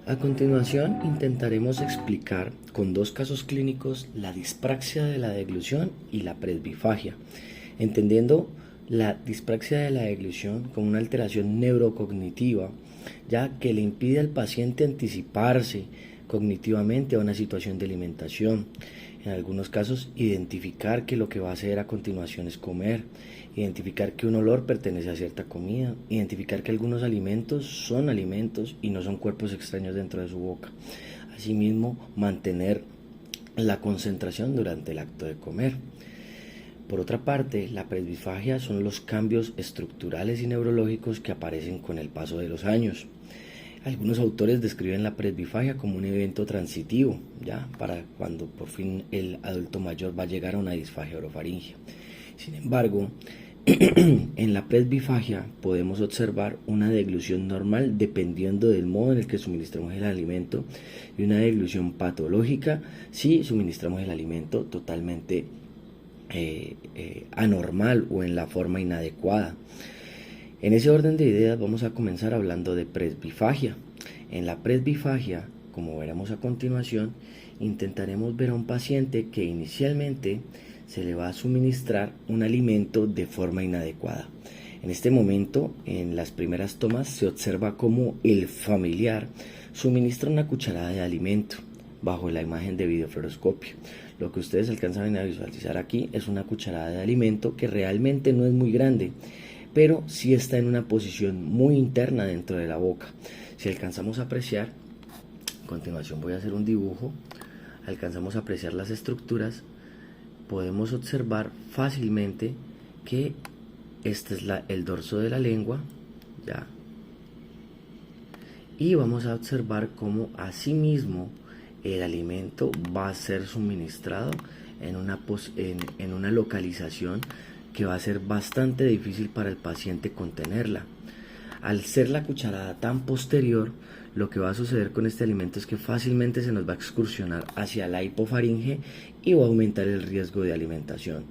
A continuación, intentaremos explicar con dos casos clínicos la dispraxia de la deglución y la presbifagia, entendiendo la dispraxia de la deglución como una alteración neurocognitiva, ya que le impide al paciente anticiparse cognitivamente a una situación de alimentación. En algunos casos, identificar que lo que va a hacer a continuación es comer, identificar que un olor pertenece a cierta comida, identificar que algunos alimentos son alimentos y no son cuerpos extraños dentro de su boca. Asimismo, mantener la concentración durante el acto de comer. Por otra parte, la presbifagia son los cambios estructurales y neurológicos que aparecen con el paso de los años. Algunos autores describen la presbifagia como un evento transitivo, ya para cuando por fin el adulto mayor va a llegar a una disfagia orofaringea. Sin embargo, en la presbifagia podemos observar una deglución normal dependiendo del modo en el que suministramos el alimento y una deglución patológica si suministramos el alimento totalmente anormal o en la forma inadecuada. En ese orden de ideas vamos a comenzar hablando de presbifagia. En la presbifagia, como veremos a continuación, intentaremos ver a un paciente que inicialmente se le va a suministrar un alimento de forma inadecuada. En este momento, en las primeras tomas, se observa cómo el familiar suministra una cucharada de alimento bajo la imagen de videofluoroscopio. Lo que ustedes alcanzan a visualizar aquí es una cucharada de alimento que realmente no es muy grande, pero sí está en una posición muy interna dentro de la boca. Si alcanzamos a apreciar, a continuación voy a hacer un dibujo, alcanzamos a apreciar las estructuras, podemos observar fácilmente que este es el dorso de la lengua, ya, y vamos a observar cómo asimismo el alimento va a ser suministrado en una localización que va a ser bastante difícil para el paciente contenerla. Al ser la cucharada tan posterior, lo que va a suceder con este alimento es que fácilmente se nos va a excursionar hacia la hipofaringe y va a aumentar el riesgo de alimentación.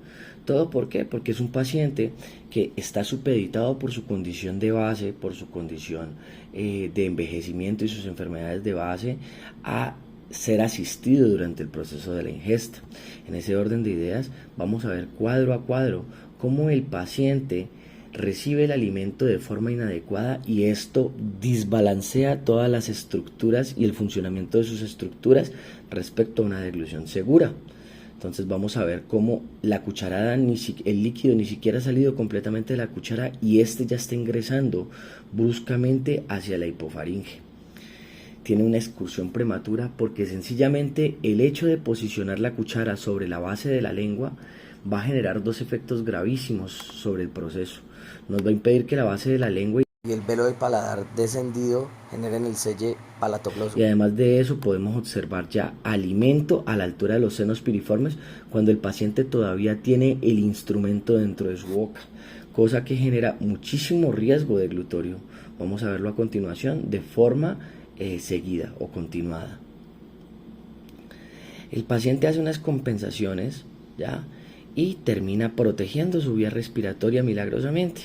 ¿Todo por qué? Porque es un paciente que está supeditado por su condición de base, por su condición de envejecimiento y sus enfermedades de base a ser asistido durante el proceso de la ingesta. En ese orden de ideas vamos a ver cuadro a cuadro cómo el paciente recibe el alimento de forma inadecuada y esto desbalancea todas las estructuras y el funcionamiento de sus estructuras respecto a una deglución segura. Entonces vamos a ver cómo la cucharada, el líquido ni siquiera ha salido completamente de la cuchara y este ya está ingresando bruscamente hacia la hipofaringe. Tiene una excursión prematura porque sencillamente el hecho de posicionar la cuchara sobre la base de la lengua va a generar dos efectos gravísimos sobre el proceso. Nos va a impedir que la base de la lengua y el velo del paladar descendido generen el selle palatogloso. y además de eso podemos observar ya alimento a la altura de los senos piriformes cuando el paciente todavía tiene el instrumento dentro de su boca, cosa que genera muchísimo riesgo de glutorio. Vamos a verlo a continuación de forma seguida o continuada. El paciente hace unas compensaciones ya y termina protegiendo su vía respiratoria milagrosamente.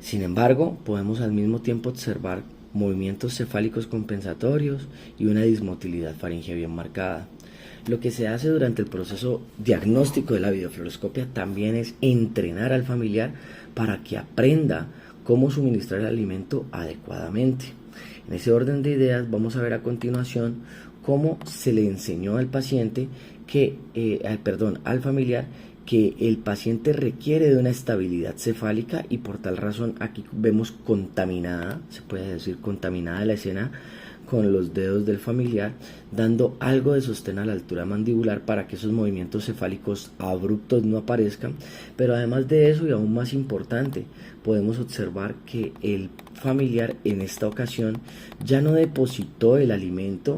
Sin embargo, podemos al mismo tiempo observar movimientos cefálicos compensatorios y una dismotilidad faríngea bien marcada. Lo que se hace durante el proceso diagnóstico de la videofluoroscopia también es entrenar al familiar para que aprenda cómo suministrar el alimento adecuadamente. En ese orden de ideas vamos a ver a continuación cómo se le enseñó al paciente al familiar que el paciente requiere de una estabilidad cefálica y por tal razón aquí vemos contaminada, se puede decir contaminada la escena con los dedos del familiar, dando algo de sostén a la altura mandibular para que esos movimientos cefálicos abruptos no aparezcan. Pero además de eso, y aún más importante, podemos observar que el familiar en esta ocasión ya no depositó el alimento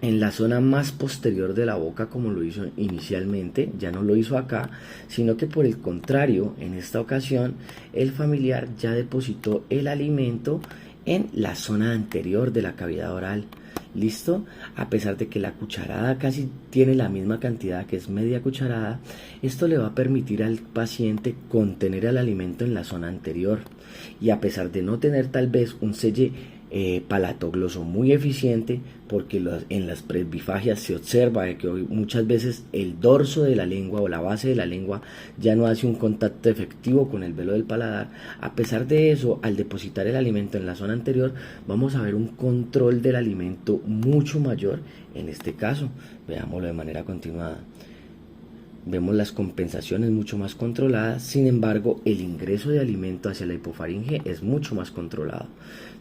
en la zona más posterior de la boca como lo hizo inicialmente, ya no lo hizo acá, sino que por el contrario, en esta ocasión el familiar ya depositó el alimento en la zona anterior de la cavidad oral. ¿Listo? A pesar de que la cucharada casi tiene la misma cantidad, que es media cucharada, esto le va a permitir al paciente contener el alimento en la zona anterior. Y a pesar de no tener tal vez un selle palatogloso muy eficiente, porque en las presbifagias se observa que muchas veces el dorso de la lengua o la base de la lengua ya no hace un contacto efectivo con el velo del paladar. A pesar de eso, al depositar el alimento en la zona anterior, vamos a ver un control del alimento mucho mayor. En este caso, veámoslo de manera continuada. Vemos las compensaciones mucho más controladas, sin embargo el ingreso de alimento hacia la hipofaringe es mucho más controlado.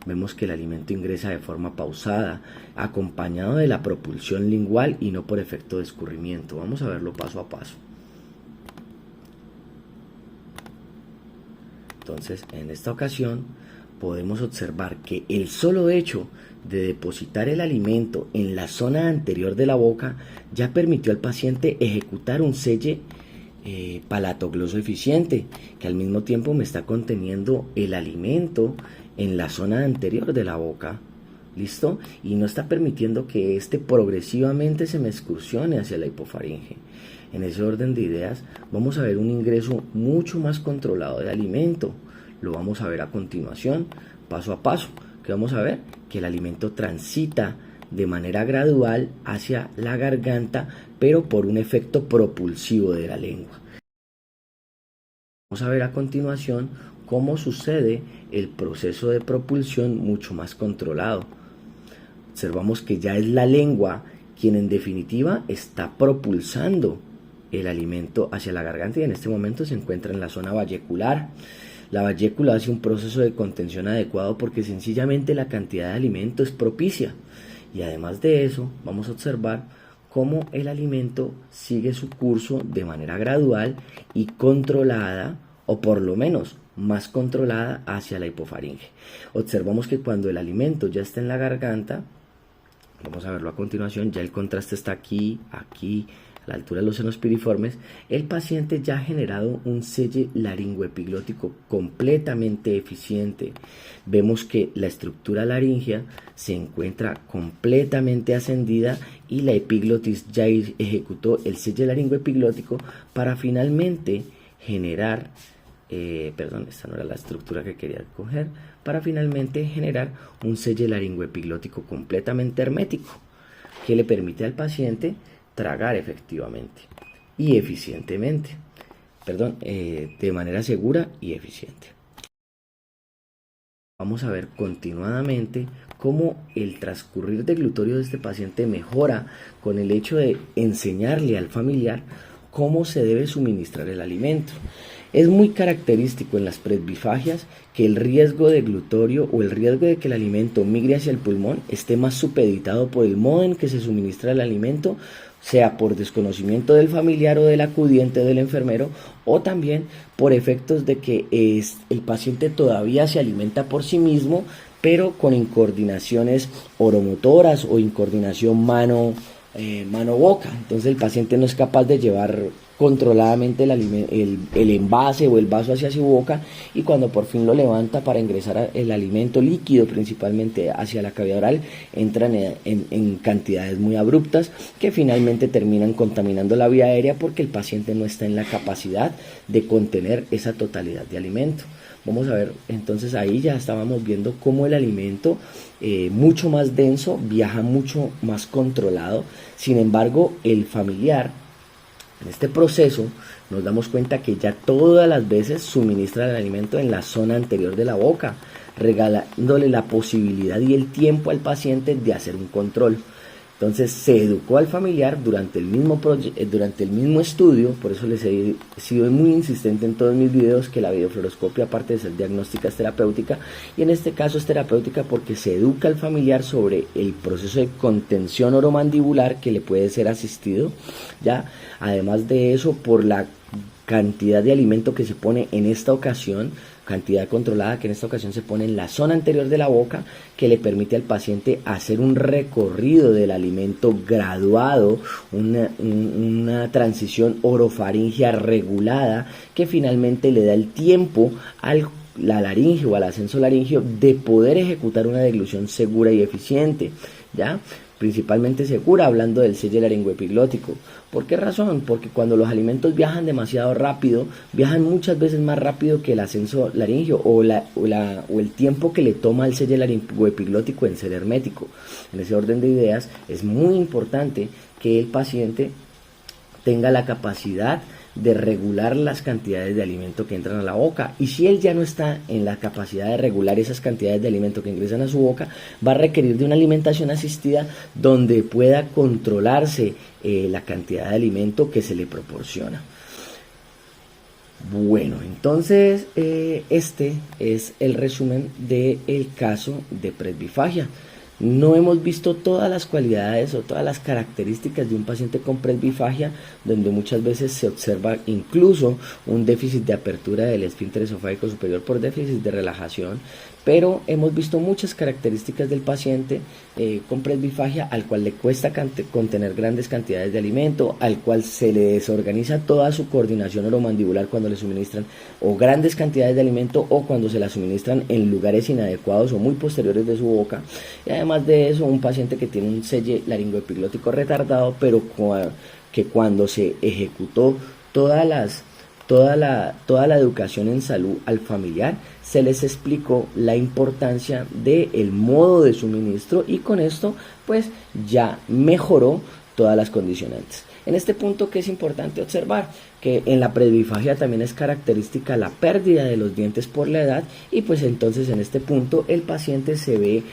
Vemos que el alimento ingresa de forma pausada, acompañado de la propulsión lingual y no por efecto de escurrimiento. Vamos a verlo paso a paso. Entonces, en esta ocasión podemos observar que el solo hecho de depositar el alimento en la zona anterior de la boca ya permitió al paciente ejecutar un selle palatogloso eficiente, que al mismo tiempo me está conteniendo el alimento en la zona anterior de la boca. ¿Listo? Y no está permitiendo que éste progresivamente se me excursione hacia la hipofaringe. En ese orden de ideas vamos a ver un ingreso mucho más controlado de alimento. Lo vamos a ver a continuación, paso a paso. Que vamos a ver que el alimento transita de manera gradual hacia la garganta, pero por un efecto propulsivo de la lengua. Vamos a ver a continuación cómo sucede el proceso de propulsión mucho más controlado. Observamos que ya es la lengua quien en definitiva está propulsando el alimento hacia la garganta, y en este momento se encuentra en la zona vallecular. La vallécula hace un proceso de contención adecuado porque sencillamente la cantidad de alimento es propicia, y además de eso vamos a observar cómo el alimento sigue su curso de manera gradual y controlada, o por lo menos más controlada, hacia la hipofaringe. Observamos que cuando el alimento ya está en la garganta, vamos a verlo a continuación, ya el contraste está aquí, a la altura de los senos piriformes, el paciente ya ha generado un selle laringoepiglótico completamente eficiente. Vemos que la estructura laringea se encuentra completamente ascendida y la epiglotis ya ejecutó el selle laringoepiglótico para finalmente generar, esta no era la estructura que quería coger, para finalmente generar un selle laringoepiglótico completamente hermético que le permite al paciente tragar efectivamente y eficientemente, de manera segura y eficiente. Vamos a ver continuadamente cómo el transcurrir del glutorio de este paciente mejora con el hecho de enseñarle al familiar cómo se debe suministrar el alimento. Es muy característico en las presbifagias que el riesgo de glutorio o el riesgo de que el alimento migre hacia el pulmón esté más supeditado por el modo en que se suministra el alimento, sea por desconocimiento del familiar o del acudiente o del enfermero, o también por efectos de que el paciente todavía se alimenta por sí mismo, pero con incoordinaciones oromotoras o incoordinación mano-boca. Entonces el paciente no es capaz de llevar controladamente el envase o el vaso hacia su boca, y cuando por fin lo levanta para ingresar el alimento líquido principalmente hacia la cavidad oral, entran en cantidades muy abruptas que finalmente terminan contaminando la vía aérea porque el paciente no está en la capacidad de contener esa totalidad de alimento. Vamos a ver, entonces ahí ya estábamos viendo cómo el alimento mucho más denso viaja mucho más controlado. Sin embargo, el familiar en este proceso nos damos cuenta que ya todas las veces suministra el alimento en la zona anterior de la boca, regalándole la posibilidad y el tiempo al paciente de hacer un control. Entonces se educó al familiar durante el mismo estudio. Por eso les he sido muy insistente en todos mis videos que la videofluoroscopia, aparte de ser diagnóstica, es terapéutica, y en este caso es terapéutica porque se educa al familiar sobre el proceso de contención oromandibular que le puede ser asistido, ¿ya? Además de eso, por la cantidad de alimento que se pone en esta ocasión, cantidad controlada que en esta ocasión se pone en la zona anterior de la boca, que le permite al paciente hacer un recorrido del alimento graduado, una transición orofaringea regulada que finalmente le da el tiempo la laringe o al ascenso laringeo de poder ejecutar una deglución segura y eficiente, ¿ya? principalmente segura, hablando del selle laringoepiglótico. ¿Por qué razón? Porque cuando los alimentos viajan demasiado rápido, viajan muchas veces más rápido que el ascenso laringio o el tiempo que le toma al selle laringoepiglótico en ser hermético. En ese orden de ideas, es muy importante que el paciente tenga la capacidad de regular las cantidades de alimento que entran a la boca, y si él ya no está en la capacidad de regular esas cantidades de alimento que ingresan a su boca, va a requerir de una alimentación asistida donde pueda controlarse la cantidad de alimento que se le proporciona. Bueno, entonces este es el resumen del caso de presbifagia. No hemos visto todas las cualidades o todas las características de un paciente con presbifagia, donde muchas veces se observa incluso un déficit de apertura del esfínter esofágico superior por déficit de relajación, pero hemos visto muchas características del paciente con presbifagia al cual le cuesta contener grandes cantidades de alimento, al cual se le desorganiza toda su coordinación oromandibular cuando le suministran o grandes cantidades de alimento o cuando se la suministran en lugares inadecuados o muy posteriores de su boca. Y además de eso, un paciente que tiene un selle laringoepiglótico retardado, pero que cuando se ejecutó toda la educación en salud al familiar, se les explicó la importancia del modo de suministro, y con esto pues ya mejoró todas las condicionantes. En este punto, que es importante observar que en la presbifagia también es característica la pérdida de los dientes por la edad, y pues entonces en este punto el paciente se ve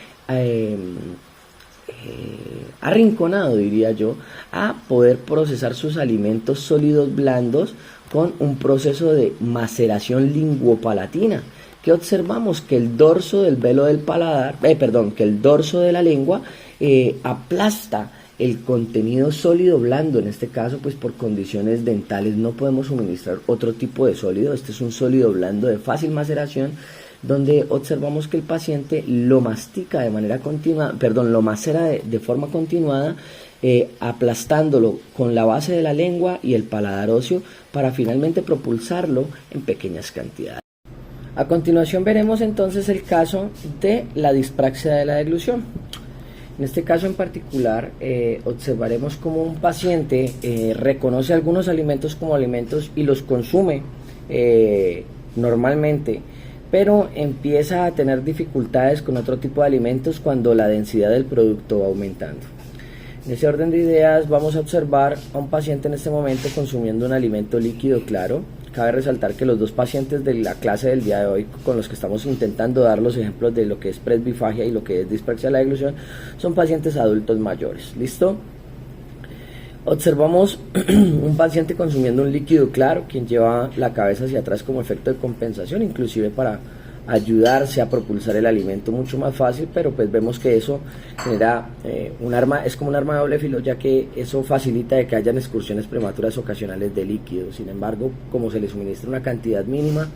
arrinconado, diría yo, a poder procesar sus alimentos sólidos blandos con un proceso de maceración linguopalatina, que observamos que el dorso del velo del paladar, que el dorso de la lengua aplasta el contenido sólido blando. En este caso, pues por condiciones dentales no podemos suministrar otro tipo de sólido. Este es un sólido blando de fácil maceración, donde observamos que el paciente lo mastica de manera continua, lo macera de forma continuada, aplastándolo con la base de la lengua y el paladar óseo para finalmente propulsarlo en pequeñas cantidades. A continuación veremos entonces el caso de la dispraxia de la deglución. En este caso en particular observaremos cómo un paciente reconoce algunos alimentos como alimentos y los consume normalmente, pero empieza a tener dificultades con otro tipo de alimentos cuando la densidad del producto va aumentando. En ese orden de ideas vamos a observar a un paciente en este momento consumiendo un alimento líquido claro. Cabe resaltar que los dos pacientes de la clase del día de hoy, con los que estamos intentando dar los ejemplos de lo que es presbifagia y lo que es dispraxia de la deglución, son pacientes adultos mayores. ¿Listo? Observamos un paciente consumiendo un líquido claro, quien lleva la cabeza hacia atrás como efecto de compensación, inclusive para ayudarse a propulsar el alimento mucho más fácil, pero pues vemos que eso genera un arma, es como un arma de doble filo, ya que eso facilita de que hayan excursiones prematuras ocasionales de líquido. Sin embargo, como se le suministra una cantidad mínima,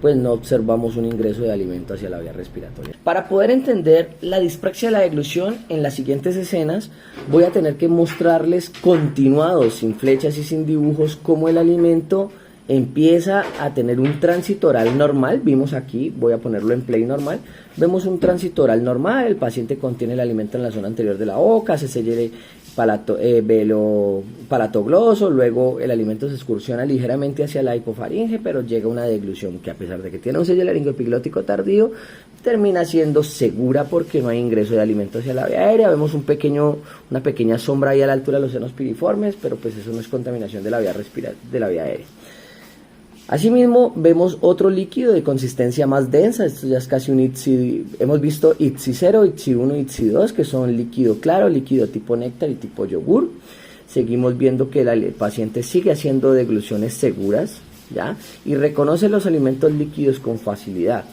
pues no observamos un ingreso de alimento hacia la vía respiratoria. Para poder entender la dispraxia de la deglución, en las siguientes escenas voy a tener que mostrarles continuados, sin flechas y sin dibujos, cómo el alimento empieza a tener un tránsito oral normal. Vimos aquí, voy a ponerlo en play normal, vemos un tránsito oral normal, el paciente contiene el alimento en la zona anterior de la boca, se sella el velo palatogloso, luego el alimento se excursiona ligeramente hacia la hipofaringe, pero llega una deglución que, a pesar de que tiene un selle laringoepiglótico tardío, termina siendo segura porque no hay ingreso de alimento hacia la vía aérea. Vemos una pequeña sombra ahí a la altura de los senos piriformes, pero pues eso no es contaminación de la vía aérea. Asimismo, vemos otro líquido de consistencia más densa. Esto ya es casi un ITSI. Hemos visto ITSI 0, ITSI 1, ITSI 2, que son líquido claro, líquido tipo néctar y tipo yogur. Seguimos viendo que el paciente sigue haciendo degluciones seguras, ¿ya? Y reconoce los alimentos líquidos con facilidad.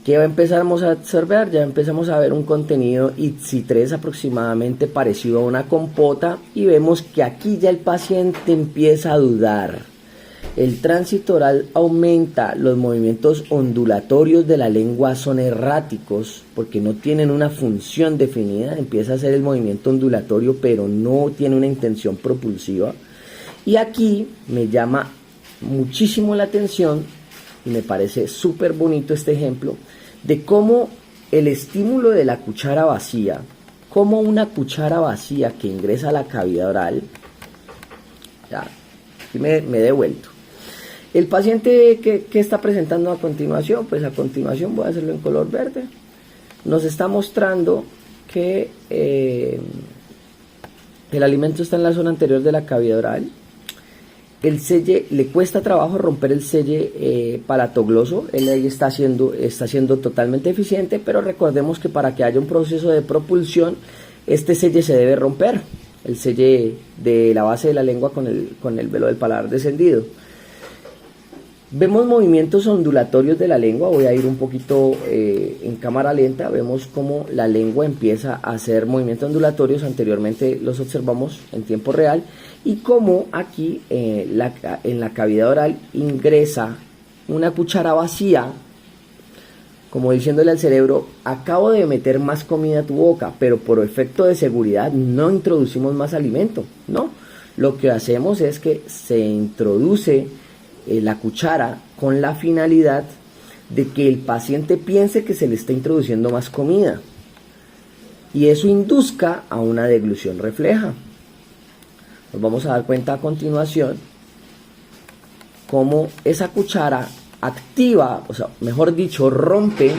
¿Qué empezamos a observar? Ya empezamos a ver un contenido ITSI 3 aproximadamente parecido a una compota, y vemos que aquí ya el paciente empieza a dudar. El tránsito oral aumenta, los movimientos ondulatorios de la lengua son erráticos porque no tienen una función definida, empieza a hacer el movimiento ondulatorio pero no tiene una intención propulsiva. Y aquí me llama muchísimo la atención y me parece súper bonito este ejemplo de cómo el estímulo de la cuchara vacía como una cuchara vacía que ingresa a la cavidad oral, ya, aquí me he devuelto. El paciente que está presentando a continuación, pues a continuación voy a hacerlo en color verde, nos está mostrando que el alimento está en la zona anterior de la cavidad oral. El selle, le cuesta trabajo romper el selle palatogloso, él ahí está siendo totalmente eficiente, pero recordemos que para que haya un proceso de propulsión, este selle se debe romper, el selle de la base de la lengua con el velo del paladar descendido. Vemos movimientos ondulatorios de la lengua, voy a ir un poquito en cámara lenta, vemos cómo la lengua empieza a hacer movimientos ondulatorios, anteriormente los observamos en tiempo real, y cómo aquí en la cavidad oral ingresa una cuchara vacía, como diciéndole al cerebro, acabo de meter más comida a tu boca, pero por efecto de seguridad no introducimos más alimento, no, lo que hacemos es que se introduce la cuchara con la finalidad de que el paciente piense que se le está introduciendo más comida y eso induzca a una deglución refleja. Nos vamos a dar cuenta a continuación cómo esa cuchara activa, o sea, mejor dicho, rompe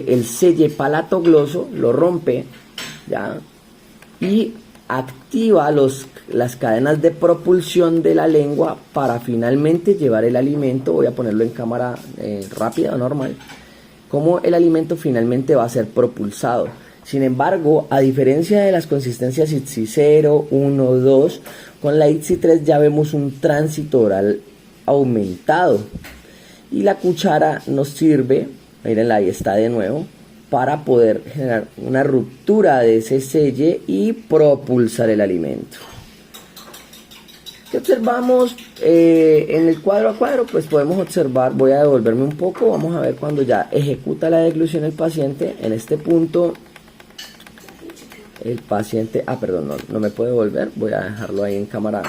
el selle palatogloso, lo rompe, ¿ya? Y activa las cadenas de propulsión de la lengua para finalmente llevar el alimento, voy a ponerlo en cámara rápida o normal, como el alimento finalmente va a ser propulsado. Sin embargo, a diferencia de las consistencias ITSI 0, 1, 2, con la ITSI 3 ya vemos un tránsito oral aumentado y la cuchara nos sirve, mírenla, ahí está de nuevo, para poder generar una ruptura de ese selle y propulsar el alimento. ¿Qué observamos en el cuadro a cuadro? Pues podemos observar, voy a devolverme un poco, vamos a ver cuando ya ejecuta la deglución el paciente. En este punto el paciente, perdón, no me puedo devolver, voy a dejarlo ahí en cámara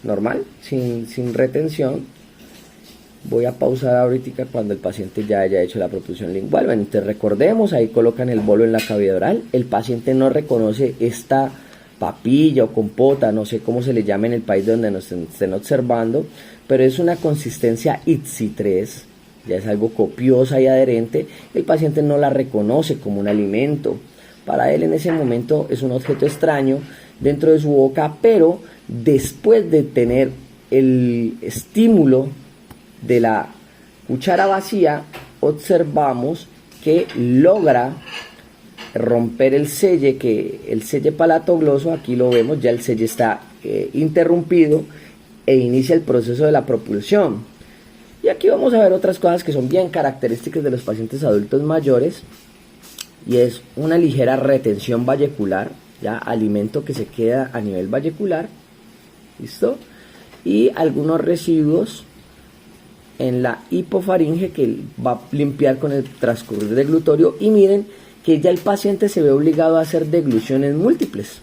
normal, sin retención. Voy a pausar ahorita cuando el paciente ya haya hecho la propulsión lingual. Bueno, entonces recordemos, ahí colocan el bolo en la cavidad oral. El paciente no reconoce esta papilla o compota, no sé cómo se le llama en el país donde nos estén observando, pero es una consistencia ITSI 3, ya es algo copiosa y adherente. El paciente no la reconoce como un alimento. Para él en ese momento es un objeto extraño dentro de su boca, pero después de tener el estímulo de la cuchara vacía, observamos que logra romper el selle, palatogloso, aquí lo vemos, ya el selle está interrumpido e inicia el proceso de la propulsión. Y aquí vamos a ver otras cosas que son bien características de los pacientes adultos mayores, y es una ligera retención vallecular, ya alimento que se queda a nivel vallecular, ¿listo? Y algunos residuos en la hipofaringe que va a limpiar con el transcurrir deglutorio, y miren que ya el paciente se ve obligado a hacer degluciones múltiples,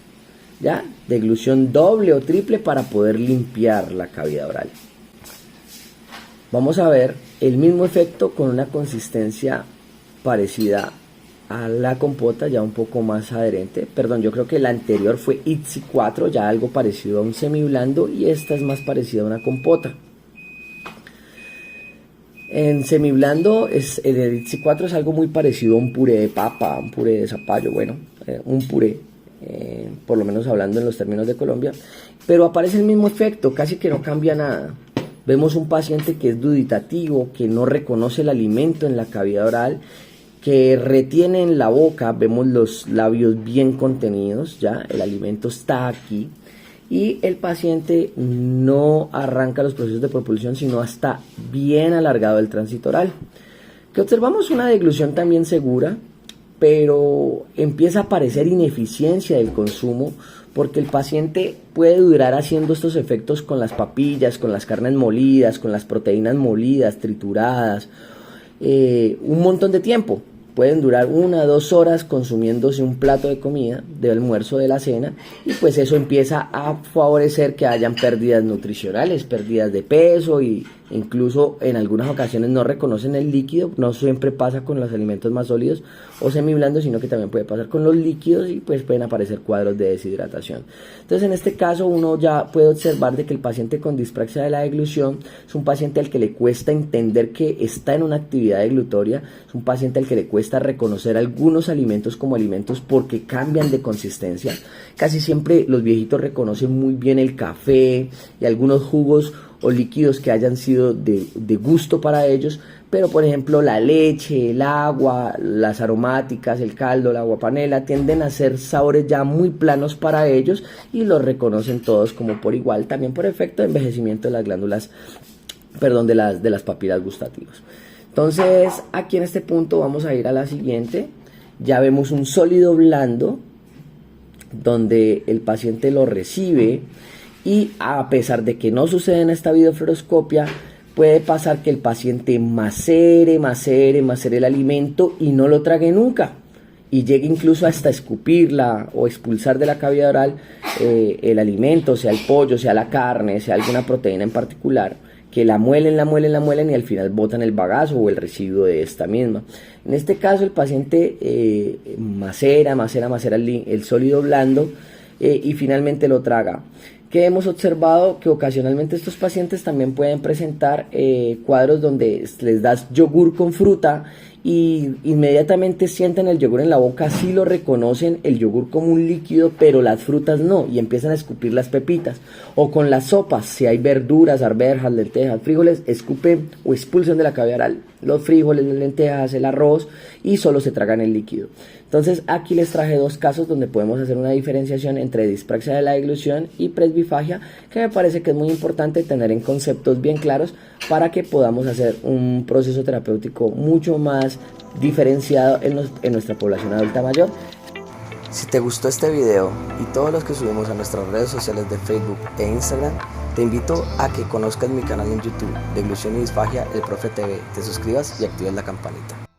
ya deglución doble o triple para poder limpiar la cavidad oral. Vamos a ver el mismo efecto con una consistencia parecida a la compota, ya un poco más adherente. Perdón, yo creo que la anterior fue ITSI 4, ya algo parecido a un semiblando, y esta es más parecida a una compota. En semiblando, el ITSI 4 es algo muy parecido a un puré de papa, un puré de zapallo, bueno, un puré, por lo menos hablando en los términos de Colombia, pero aparece el mismo efecto, casi que no cambia nada. Vemos un paciente que es duditativo, que no reconoce el alimento en la cavidad oral, que retiene en la boca, vemos los labios bien contenidos, ya el alimento está aquí, y el paciente no arranca los procesos de propulsión, sino está bien alargado el tránsito oral. Que observamos una deglución también segura, pero empieza a aparecer ineficiencia del consumo, porque el paciente puede durar haciendo estos efectos con las papillas, con las carnes molidas, con las proteínas molidas, trituradas, un montón de tiempo. Pueden durar 1 a 2 horas consumiéndose un plato de comida, de almuerzo, de la cena, y pues eso empieza a favorecer que hayan pérdidas nutricionales, pérdidas de peso y incluso en algunas ocasiones no reconocen el líquido. No siempre pasa con los alimentos más sólidos o semiblandos, sino que también puede pasar con los líquidos y pues pueden aparecer cuadros de deshidratación. Entonces en este caso uno ya puede observar de que el paciente con dispraxia de la deglución es un paciente al que le cuesta entender que está en una actividad deglutoria, es un paciente al que le cuesta reconocer algunos alimentos como alimentos porque cambian de consistencia. Casi siempre los viejitos reconocen muy bien el café y algunos jugos o líquidos que hayan sido de gusto para ellos, pero por ejemplo la leche, el agua, las aromáticas, el caldo, la agua panela tienden a ser sabores ya muy planos para ellos y los reconocen todos como por igual, también por efecto de envejecimiento de las glándulas, de las papilas gustativas. Entonces aquí en este punto vamos a ir a la siguiente. Ya vemos un sólido blando donde el paciente lo recibe y a pesar de que no sucede en esta videofluoroscopia, puede pasar que el paciente macere el alimento y no lo trague nunca y llegue incluso hasta escupirla o expulsar de la cavidad oral el alimento, sea el pollo, sea la carne, sea alguna proteína en particular, que la muelen y al final botan el bagazo o el residuo de esta misma. En este caso el paciente macera el sólido blando y finalmente lo traga. Que hemos observado que ocasionalmente estos pacientes también pueden presentar cuadros donde les das yogur con fruta y inmediatamente sienten el yogur en la boca, sí lo reconocen el yogur como un líquido, pero las frutas no, y empiezan a escupir las pepitas. O con las sopas, si hay verduras, arvejas, lentejas, frijoles, escupen o expulsan de la cavidad oral los frijoles, las lentejas, el arroz y solo se tragan el líquido. Entonces aquí les traje dos casos donde podemos hacer una diferenciación entre dispraxia de la deglución y presbifagia, que me parece que es muy importante tener en conceptos bien claros para que podamos hacer un proceso terapéutico mucho más diferenciado en nuestra población adulta mayor. Si te gustó este video y todos los que subimos a nuestras redes sociales de Facebook e Instagram, te invito a que conozcas mi canal en YouTube, Deglución y Disfagia, El Profe TV, te suscribas y actives la campanita.